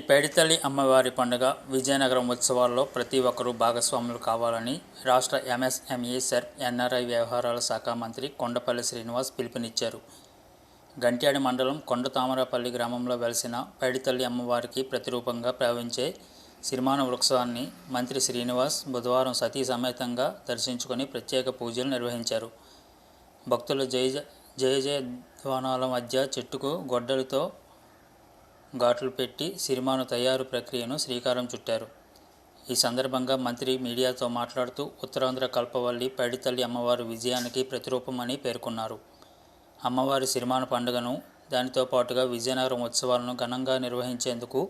పైడితల్లి అమ్మవారి పండుగ విజయనగరం ఉత్సవాల్లో ప్రతి ఒక్కరూ భాగస్వాములు కావాలని రాష్ట్ర ఎంఎస్ఎంఈ సెర్ప్ ఎన్ఆర్ఐ వ్యవహారాల శాఖ మంత్రి కొండపల్లి శ్రీనివాస్ పిలుపునిచ్చారు. గంట్యాడి మండలం కొండ తామరపల్లి గ్రామంలో వెలిసిన పైడితల్లి అమ్మవారికి ప్రతిరూపంగా భావించే సిరిమాన వృక్షాన్ని మంత్రి శ్రీనివాస్ బుధవారం సతీ సమేతంగా దర్శించుకొని ప్రత్యేక పూజలు నిర్వహించారు. భక్తుల జయ ధ్వానాల మధ్య చెట్టుకు గొడ్డలితో ఘాట్లు పెట్టి సిరిమాను తయారు ప్రక్రియను శ్రీకారం చుట్టారు. ఈ సందర్భంగా మంత్రి మీడియాతో మాట్లాడుతూ ఉత్తరాంధ్ర కల్పవల్లి పైడితల్లి అమ్మవారి విజయానికి ప్రతిరూపమని పేర్కొన్నారు. అమ్మవారి సిరిమాను పండుగను దానితో పాటుగా విజయనగరం ఉత్సవాలను ఘనంగా నిర్వహించేందుకు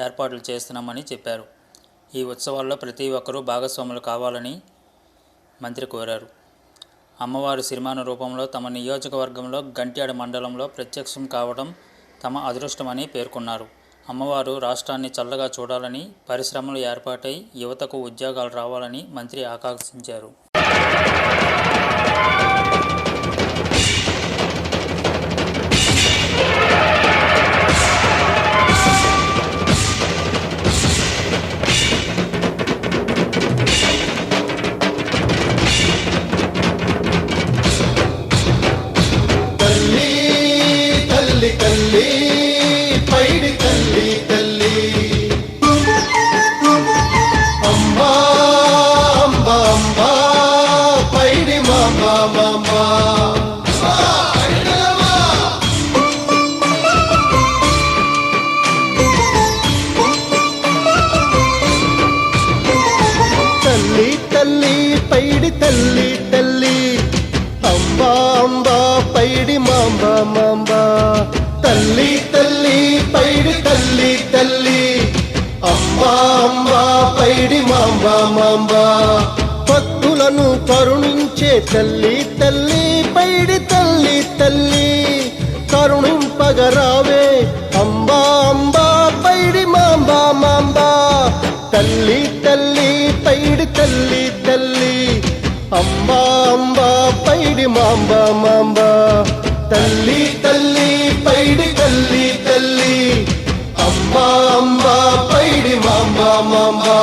ఏర్పాట్లు చేస్తున్నామని చెప్పారు. ఈ ఉత్సవాల్లో ప్రతి ఒక్కరూ భాగస్వాములు కావాలని మంత్రి కోరారు. అమ్మవారి సిరిమాను రూపంలో తమ నియోజకవర్గంలో గంట్యాడ మండలంలో ప్రత్యక్షం కావడం తమ అదృష్టమని పేర్కొన్నారు. అమ్మవారు రాష్ట్రాన్ని చల్లగా చూడాలని, పరిశ్రమలు ఏర్పాటై యువతకు ఉద్యోగాలు రావాలని మంత్రి ఆకాంక్షించారు. పైడి తల్లి తల్లి అమ్మా అంబా అంబా పైడి మామా మామా తల్లి తల్లి పైడి తల్లి తల్లి అంబా అంబా పైడి మాంబా మాంబా తల్లి తల్లి పైడి తల్లి తల్లి అమ్మా అమ్మా పైడి మాంబా మాంబా భక్తులను కరుణించే తల్లి తల్లి పైడి తల్లి తల్లి కరుణింపగరావే అంబా అంబా పైడి మాంబా మాంబా తల్లి తల్లి పైడి తల్లి తల్లి అంబా అంబా పైడి మాంబా మాంబా తల్లి తల్లి పైడి తల్లి తల్లి అంబా అంబా పైడి మాంబా మాంబా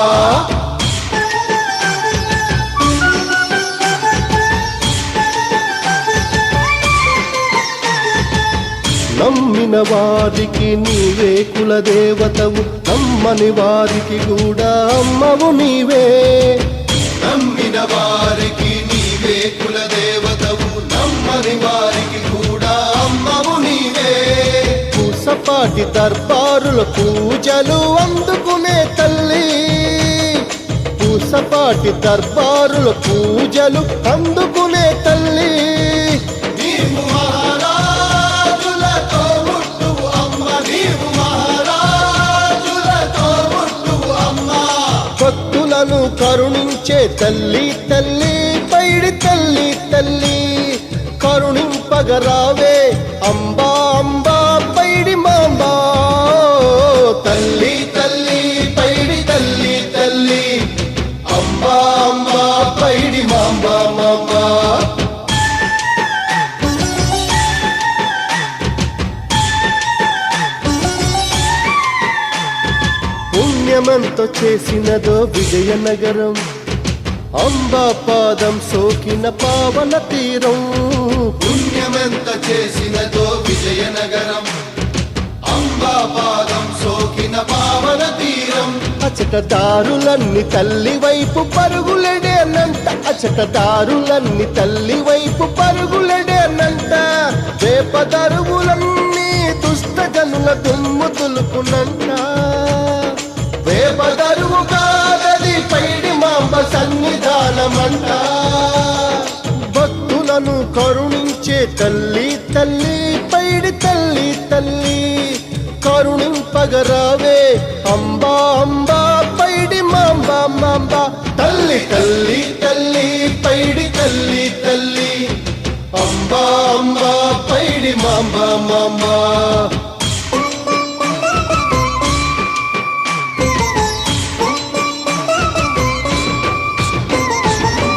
నమ్మిన వారికి నీవే కులదేవతవు, నమ్మని వారికి కూడా అమ్మవు నీవే. నమ్మిన వారికి నీవే కులదేవతవు, నమ్మని వారికి కూడా అమ్మవు నీవే. పూసపాటి దర్బారుల పూజలు అందుకునే తల్లి, పూసపాటి దర్బారుల పూజలు అందుకునే తల్లి. నీవు మహారాజులతో ముట్టువు అమ్మ, నీవు మహారాజులతో ముట్టువు అమ్మ. భక్తులను కరుణించే తల్లి తల్లి పైడి తల్లి తల్లి కరుణింపగరావే అంబా అంబా పైడి మాంబా. తల్లి తల్లి పైడి తల్లి తల్లి అంబా అంబా పైడి మాంబా మాంబా. పుణ్యమంతో చేసినదో విజయనగరం, అంబా పాదం సోకిన పావన తీరం. పుణ్యమెంత చేసినదో విజయనగరం, అంబా పాదం సోకిన పావన తీరం. అచట దారులన్నీ తల్లి వైపు పరుగులెడేనంట, అచట దారులన్నీ తల్లి వైపు పరుగులెడేనంట. వేపదరువులన్నీ దుష్ట జనుల దుమ్ము తులుకునంట. వేపదరువు కాదది పైడి మాంబ సన్నిధానమంట. భక్తులను కరుణించే తల్లి తల్లి పైడి తల్లి తల్లి కరుణింపగరావే అంబా అంబా పైడి మాంబా మాంబా. తల్లి తల్లి తల్లి పైడి తల్లి తల్లి అంబా అంబా పైడి మాంబా మాంబా.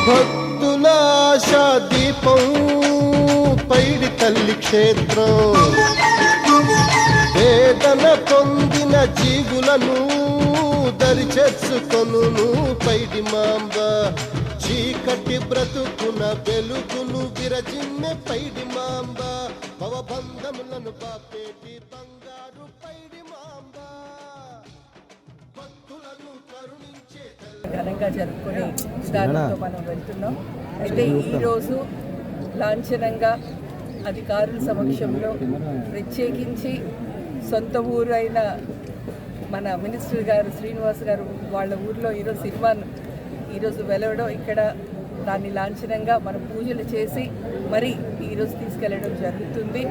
భక్తుల ఆశా దీపం పైడి తల్లి క్షేత్రం. వేదన పొందిన జీవులను దరి చేర్చుకొను పైడి మాంబ చీకటి బ్రతుకున వెలుగును విరజిమ్మె పైడి మాంబ భవబంధములను పాపేటి బంగారు పైడి మాంబ భక్తులను కరుణించే ఘనంగా జరుపుకునే దానితో మనం వెళ్తున్నాం. అయితే ఈరోజు లాంఛనంగా అధికారుల సమక్షంలో ప్రత్యేకించి సొంత ఊరు అయిన మన మినిస్టర్ గారు శ్రీనివాస్ గారు వాళ్ళ ఊర్లో ఈరోజు సినిమాను ఈరోజు వెలవడం, ఇక్కడ దాన్ని లాంఛనంగా మనం పూజలు చేసి మరి ఈరోజు తీసుకెళ్ళడం జరుగుతుంది.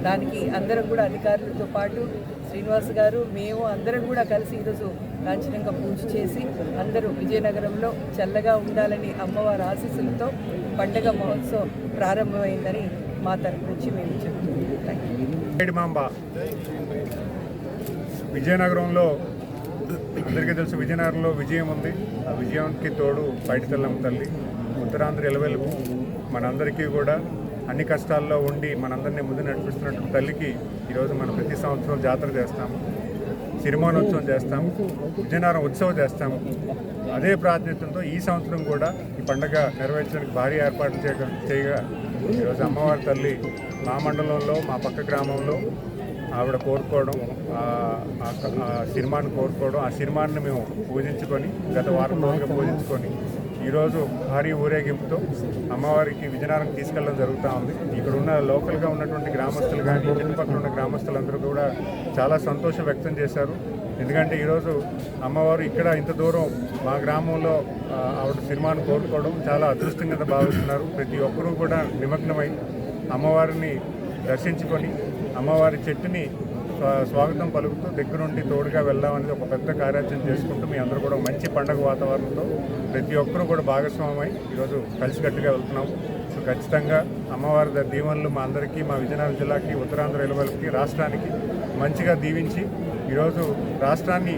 దానికి అందరం కూడా అధికారులతో పాటు శ్రీనివాస్ గారు మేము అందరం కూడా కలిసి ఈరోజు లాంఛనంగా పూజ చేసి అందరూ విజయనగరంలో చల్లగా ఉండాలని అమ్మవారి ఆశీస్సులతో పండగ మహోత్సవం ప్రారంభమైందని మా తరపు నుంచి మేము చెప్తున్నాం. విజయనగరంలో అందరికీ తెలుసు, విజయనగరంలో విజయం ఉంది. ఆ విజయానికి తోడు పైడితల్లమ్మ తల్లి. ఉత్తరాంధ్ర ఎలవెలుపు మనందరికీ కూడా అన్ని కష్టాల్లో ఉండి మనందరినీ ముందు నడిపిస్తున్నట్టు తల్లికి ఈరోజు మనం ప్రతి సంవత్సరం జాతర చేస్తాము, సిరిమానోత్సవం చేస్తాము, విజయనగరం ఉత్సవం చేస్తాము. అదే ప్రాతినిధ్యంతో ఈ సంవత్సరం కూడా ఈ పండుగ నిర్వహించడానికి భారీ ఏర్పాట్లు చేయగా ఈరోజు అమ్మవారి తల్లి మా మండలంలో మా పక్క గ్రామంలో ఆవిడ కోరుకోవడం, ఆ సినిమాను కోరుకోవడం, ఆ సినిమాని మేము పూజించుకొని గత వారం రోజులుగా పూజించుకొని ఈరోజు భారీ ఊరేగింపుతో అమ్మవారికి విజయనగరం తీసుకెళ్ళడం జరుగుతూ ఉంది. ఇక్కడ ఉన్న లోకల్గా ఉన్నటువంటి గ్రామస్తులు కానీ చుట్టుపక్కల ఉన్న గ్రామస్తులందరూ కూడా చాలా సంతోషం వ్యక్తం చేశారు. ఎందుకంటే ఈరోజు అమ్మవారు ఇక్కడ ఇంత దూరం మా గ్రామంలో ఆవిడ సినిమాను కోరుకోవడం చాలా అదృష్టంగా భావిస్తున్నారు. ప్రతి ఒక్కరూ కూడా నిమగ్నమై అమ్మవారిని దర్శించుకొని అమ్మవారి చెట్టుని స్వాగతం పలుకుతూ దగ్గరుండి తోడుగా వెళ్దామనేది ఒక పెద్ద కార్యాచరణ చేసుకుంటూ మీ అందరూ కూడా మంచి పండుగ వాతావరణంతో ప్రతి ఒక్కరూ కూడా భాగస్వామై ఈరోజు కలిసికట్టుగా వెళ్తున్నాము. సో ఖచ్చితంగా అమ్మవారి దీవెనలు మా అందరికీ, మా విజయనగరం జిల్లాకి, ఉత్తరాంధ్ర ఎలువలకి, రాష్ట్రానికి మంచిగా దీవించి ఈరోజు రాష్ట్రాన్ని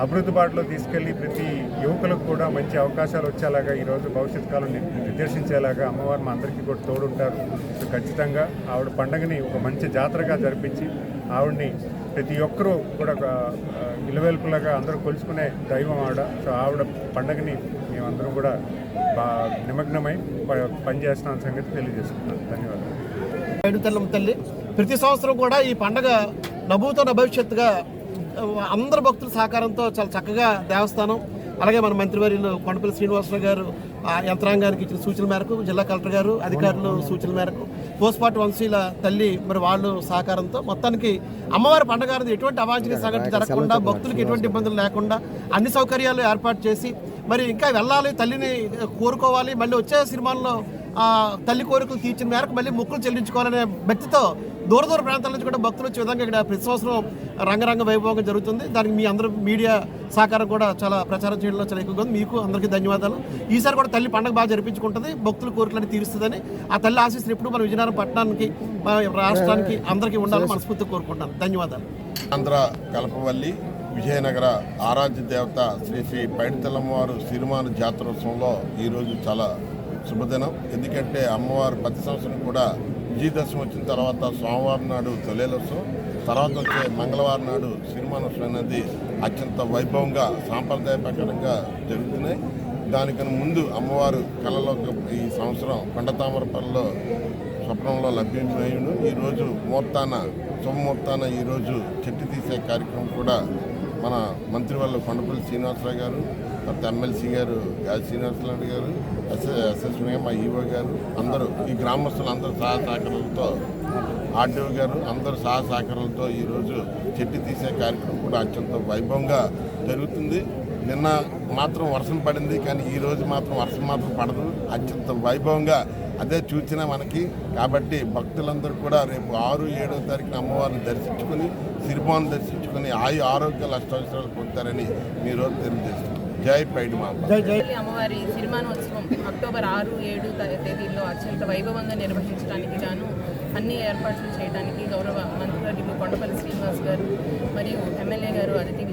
అభివృద్ధి బాటలో తీసుకెళ్లి ప్రతి యువకులకు కూడా మంచి అవకాశాలు వచ్చేలాగా ఈరోజు భవిష్యత్ కాలం నిర్దేశించేలాగా అమ్మవారు మా అందరికీ కూడా తోడుంటారు. సో ఖచ్చితంగా ఆవిడ పండుగని ఒక మంచి జాతరగా జరిపించి ఆవిడని ప్రతి ఒక్కరూ కూడా ఇలవెల్పులాగా అందరూ కొలుచుకునే దైవం ఆవిడ. సో ఆవిడ పండుగని మేమందరం కూడా నిమగ్నమై పనిచేస్తున్న సంగతి తెలియజేస్తున్నాను. ధన్యవాదాలు. పైడితల్లమ్మ తల్లి ప్రతి సంవత్సరం కూడా ఈ పండగ నభూతో భవిష్యత్తుగా అందరు భక్తుల సహకారంతో చాలా చక్కగా దేవస్థానం, అలాగే మన మంత్రివర్యులు కొండపల్లి శ్రీనివాసరావు గారు యంత్రాంగానికి ఇచ్చిన సూచనల మేరకు, జిల్లా కలెక్టర్ గారు అధికారులు సూచనల మేరకు, పోస్ట్మార్టం వంశీల తల్లి మరి వాళ్ళు సహకారంతో మొత్తానికి అమ్మవారి పండుగ అనేది ఎటువంటి అవాంఛనీయ సంఘటన జరగకుండా, భక్తులకు ఎటువంటి ఇబ్బందులు లేకుండా అన్ని సౌకర్యాలు ఏర్పాటు చేసి మరి ఇంకా వెళ్ళాలి, తల్లిని కోరుకోవాలి, మళ్ళీ వచ్చే సినిమాల్లో తల్లి కోరికలు తీర్చిన మేరకు మళ్ళీ మొక్కులు చెల్లించుకోవాలనే భక్తితో దూర ప్రాంతాల నుంచి కూడా భక్తులు వచ్చే విధంగా ఇక్కడ ప్రతి సంవత్సరం రంగరంగ వైభవంగా జరుగుతుంది. దానికి మీ అందరూ మీడియా సహకారం కూడా చాలా ప్రచారం చేయడంలో చాలా ఎక్కువగా ఉంది. మీకు అందరికీ ధన్యవాదాలు. ఈసారి కూడా తల్లి పండుగ బాగా జరిపించుకుంటుంది, భక్తుల కోరికలను తీరుస్తుందని ఆ తల్లి ఆశీస్సులు ఎప్పుడు మన విజయనగరం పట్టణానికి, మన రాష్ట్రానికి అందరికీ ఉండాలని మనస్ఫూర్తిగా కోరుకుంటాను. ధన్యవాదాలు. ఆంధ్ర కల్పవల్లి విజయనగర ఆరాధ్య దేవత శ్రీ శ్రీ పైడితల్లమ్మవారు సిరిమాను జాతరోత్సవంలో ఈరోజు చాలా శుభదినం. ఎందుకంటే అమ్మవారు ప్రతి సంవత్సరం కూడా విజయదశమి వచ్చిన తర్వాత సోమవారం నాడు తొలేలోత్సవం, తర్వాత వచ్చే మంగళవారం నాడు సిరిమానోత్సవం అనేది అత్యంత వైభవంగా సాంప్రదాయ ప్రకారంగా జరుగుతున్నాయి. దానికన్నా ముందు అమ్మవారు కళలో ఈ సంవత్సరం కొండతామరపల్లిలో స్వప్నంలో లభ్యమయ్యును. ఈరోజు శుభముహూర్తాన ఈరోజు చెట్టు తీసే కార్యక్రమం కూడా మన మంత్రివర్యులు కొండపల్లి శ్రీనివాసరావు గారు, తర్వాత ఎమ్మెల్సీ గారు గాజు శ్రీనివాసరావు గారు, ఎస్ఎస్పీగా మా ఈవో గారు, అందరూ ఈ గ్రామస్తులు అందరూ సహకారాలతో, ఆర్డీఓ గారు అందరూ సహకారాలతో ఈరోజు చెట్టు తీసే కార్యక్రమం కూడా అత్యంత వైభవంగా జరుగుతుంది. నిన్న మాత్రం వర్షం పడింది, కానీ ఈరోజు మాత్రం వర్షం మాత్రం పడదు. అత్యంత వైభవంగా అదే చూసినా మనకి. కాబట్టి భక్తులందరూ కూడా రేపు 6-7వ తారీఖున అమ్మవారిని దర్శించుకొని, సిరిమాను దర్శించుకొని ఆరోగ్యాలు అష్టైశ్వర్యాలు పొందుతారని మీ రోజు తెలియజేస్తున్నారు. జై పైడి మాంబ. అమ్మవారి సిరిమానోత్సవం అక్టోబర్ 6-7 తేదీల్లో అత్యంత వైభవంగా నిర్వహించడానికి గాను అన్ని ఏర్పాట్లు చేయడానికి గౌరవ మంత్రివర్యులు కొండపల్లి శ్రీనివాస్ గారు మరియు ఎమ్మెల్యే గారు అదితి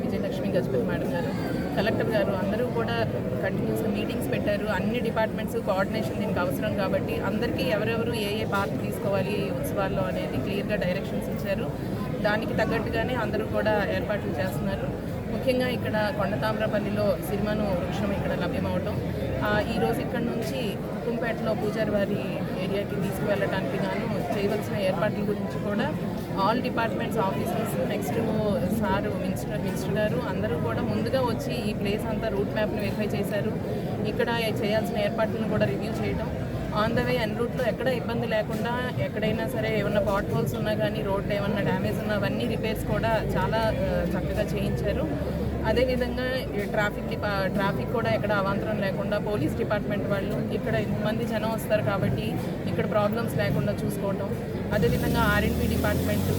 విజయలక్ష్మి గజపతి మేడం గారు, కలెక్టర్ గారు అందరూ కూడా కంటిన్యూస్గా మీటింగ్స్ పెట్టారు. అన్ని డిపార్ట్మెంట్స్ కోఆర్డినేషన్ దీనికి అవసరం కాబట్టి అందరికీ ఎవరెవరు ఏ పార్ట్ తీసుకోవాలి ఉత్సవాల్లో అనేది క్లియర్గా డైరెక్షన్స్ ఇచ్చారు. దానికి తగ్గట్టుగానే అందరూ కూడా ఏర్పాట్లు చేస్తున్నారు. ముఖ్యంగా ఇక్కడ కొండతామ్రపల్లిలో సిరిమాను వృక్షం ఇక్కడ లభ్యమవటం, ఈరోజు ఇక్కడ నుంచి హుకుంపేటలో పూజారి వారి ఏరియాకి తీసుకువెళ్ళడానికి గాను చేయవలసిన ఏర్పాట్ల గురించి కూడా all departments officers, next sir minister గారు అందరూ కూడా ముందుగా వచ్చి ఈ ప్లేస్ అంతా రూట్ మ్యాప్ని వెరిఫై చేశారు. ఇక్కడ చేయాల్సిన ఏర్పాట్లను కూడా రివ్యూ చేయడం, ఆన్ ద వే ఎన్ రూట్లో ఎక్కడ ఇబ్బంది లేకుండా ఎక్కడైనా సరే ఏమన్నా పాట్ హోల్స్ ఉన్నా కానీ రోడ్లు ఏమన్నా డ్యామేజ్ ఉన్నా అవన్నీ రిపేర్స్ కూడా చాలా చక్కగా చేయించారు. అదేవిధంగా ట్రాఫిక్ కూడా ఎక్కడ అవాంతరం లేకుండా పోలీస్ డిపార్ట్మెంట్ వాళ్ళు ఇక్కడ ఇంతమంది జనం వస్తారు కాబట్టి ఇక్కడ ప్రాబ్లమ్స్ లేకుండా చూసుకోవటం, అదేవిధంగా R&B department,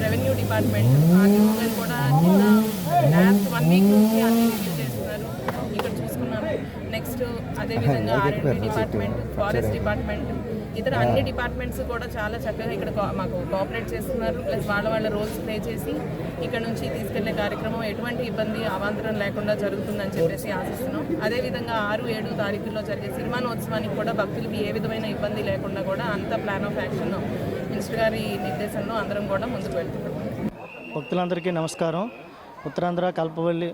revenue department RTO కూడా లాస్ట్ 1 వీక్ నుంచి అన్ని రివ్యూ చేస్తున్నారు. ఇక్కడ చూసుకున్నాము. నెక్స్ట్ అదేవిధంగా R&B డిపార్ట్మెంట్, ఫారెస్ట్ డిపార్ట్మెంట్, ఇతర అన్ని డిపార్ట్మెంట్స్ కూడా చాలా చక్కగా ఇక్కడ మాకు కోఆపరేట్ చేస్తున్నారు. ప్లస్ వాళ్ళ రోల్స్ ప్లే చేసి ఇక్కడ నుంచి తీసుకెళ్లే కార్యక్రమం ఎటువంటి ఇబ్బంది అవాంతరం లేకుండా జరుగుతుందని చెప్పేసి ఆశిస్తున్నాం. అదేవిధంగా 6-7 తారీఖుల్లో జరిగే సిరిమానోత్సవానికి కూడా భక్తులకి ఏ విధమైన ఇబ్బంది లేకుండా కూడా అంత ప్లాన్ ఆఫ్ యాక్షన్ మినిస్టర్ గారి నిర్దేశంలో అందరం కూడా ముందుకు వెళ్తున్నాం. భక్తులందరికీ నమస్కారం. ఉత్తరాంధ్ర కల్పవల్లి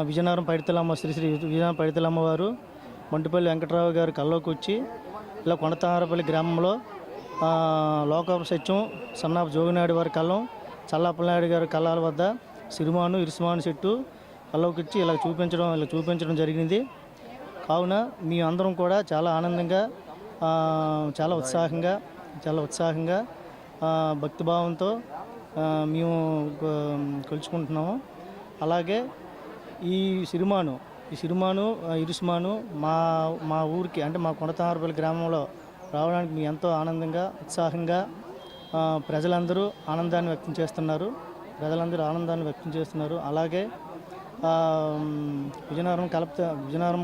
విజయనగరం పైడితల్లమ్మ శ్రీ విజయనగరం పైడితల్లమ్మ వారు మొంటిపల్లి వెంకటరావు గారు కల్లోకి వచ్చి ఇలా కొండతామరపల్లి గ్రామంలో లోకాపు సత్యం సన్నాపు జోగినాయుడు వారి కళ్ళం, చల్లాపల్లినాయుడు గారి కళ్ళాల వద్ద సిరిమాను ఇరుసుమాను చెట్టు కల్లోకి వచ్చి ఇలా చూపించడం జరిగింది. కావున మీ అందరం కూడా చాలా ఆనందంగా చాలా ఉత్సాహంగా భక్తిభావంతో మేము కొలుచుకుంటున్నాము. అలాగే ఈ ఇరుసుమాను మా ఊరికి అంటే మా కొండతామరపల్లి గ్రామంలో రావడానికి మీ ఎంతో ఆనందంగా ఉత్సాహంగా ప్రజలందరూ ఆనందాన్ని వ్యక్తం చేస్తున్నారు. అలాగే విజయనగరం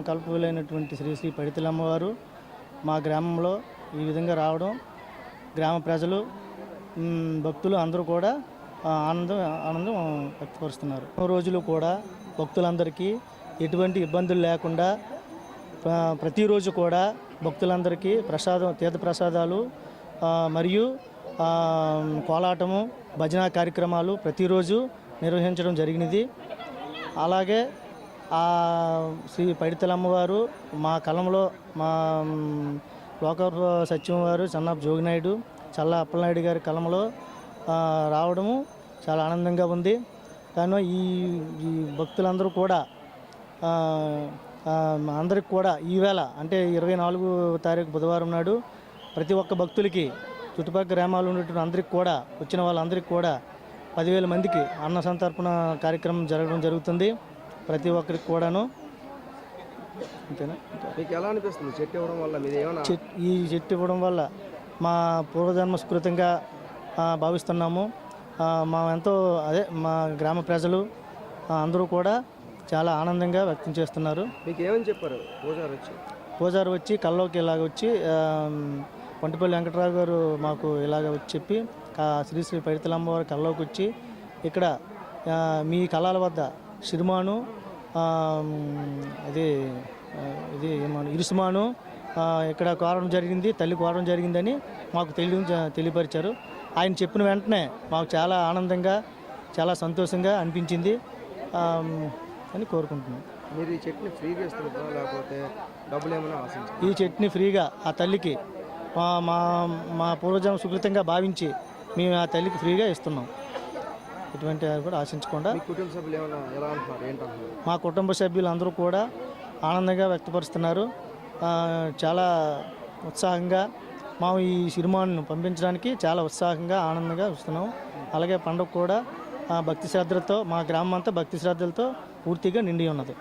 కల్పవలైనటువంటి శ్రీ పైడితల్లమ్మ వారు మా గ్రామంలో ఈ విధంగా రావడం గ్రామ ప్రజలు భక్తులు అందరూ కూడా ఆనందం వ్యక్తపరుస్తున్నారు. రోజులు కూడా భక్తులందరికీ ఎటువంటి ఇబ్బందులు లేకుండా ప్రతిరోజు కూడా భక్తులందరికీ తీర్థ ప్రసాదాలు మరియు కోలాటము భజన కార్యక్రమాలు ప్రతిరోజు నిర్వహించడం జరిగినది. అలాగే శ్రీ పైడితల్లమ్మ వారు మా కలంలో మా లోకాపు సత్యం వారు సన్నాపు జోగినాయుడు, చల్లా అప్పలనాయుడు గారి కలంలో రావడము చాలా ఆనందంగా ఉంది. కానీ ఈ భక్తులందరూ కూడా అందరికి కూడా ఈవేళ అంటే 24వ తారీఖు బుధవారం నాడు ప్రతి ఒక్క భక్తులకి చుట్టుపక్కల గ్రామాలు ఉన్నటువంటి అందరికి కూడా వచ్చిన వాళ్ళందరికీ కూడా 10,000 మందికి అన్న సంతర్పణ కార్యక్రమం జరుగుతుంది. ప్రతి ఒక్కరికి కూడాను. అంతేనా? మీకు ఎలా అనిపిస్తుంది చెట్టు ఇవ్వడం వల్ల? ఈ చెట్టు ఇవ్వడం వల్ల మా పూర్వజన్మ స్మృతంగా భావిస్తున్నాము. మా గ్రామ ప్రజలు అందరూ కూడా చాలా ఆనందంగా వ్యక్తం చేస్తున్నారు. మీకు ఏమని చెప్పారు పూజారి వచ్చి కల్లోకి ఇలాగ వచ్చి కొండపల్లి వెంకటరావు గారు మాకు ఇలాగ వచ్చి చెప్పి శ్రీ పైడితల్లమ్మ వారి కల్లోకి వచ్చి ఇక్కడ మీ కళాల వద్ద సిరిమాను ఇరుసుమాను ఇక్కడ కోరడం జరిగింది, తల్లి కోరడం జరిగిందని మాకు తెలియపరిచారు. ఆయన చెప్పిన వెంటనే మాకు చాలా ఆనందంగా చాలా సంతోషంగా అనిపించింది అని కోరుకుంటున్నాం. మీరు ఈ చెట్టుని ఫ్రీగా ఇస్తున్నారా లేకపోతే డబ్బులు ఏమైనా ఆశించారు? ఈ చెట్టుని ఫ్రీగా ఆ తల్లికి మా పూర్వజన్మ సుకృతంగా భావించి మేము ఆ తల్లికి ఫ్రీగా ఇస్తున్నాం. ఎటువంటి కూడా ఆశించకుండా. కుటుంబ సభ్యులు ఏమైనా ఎలా అంటున్నారు, ఏంటంటున్నారు? మా కుటుంబ సభ్యులు అందరూ కూడా ఆనందంగా వ్యక్తపరుస్తున్నారు. చాలా ఉత్సాహంగా ఈ సిరిమాను పంపించడానికి చాలా ఉత్సాహంగా ఆనందంగా వస్తున్నాం. అలాగే పండుగ కూడా భక్తి శ్రద్ధలతో మా గ్రామం అంతా భక్తి శ్రద్ధలతో పూర్తిగా నిండి ఉన్నది.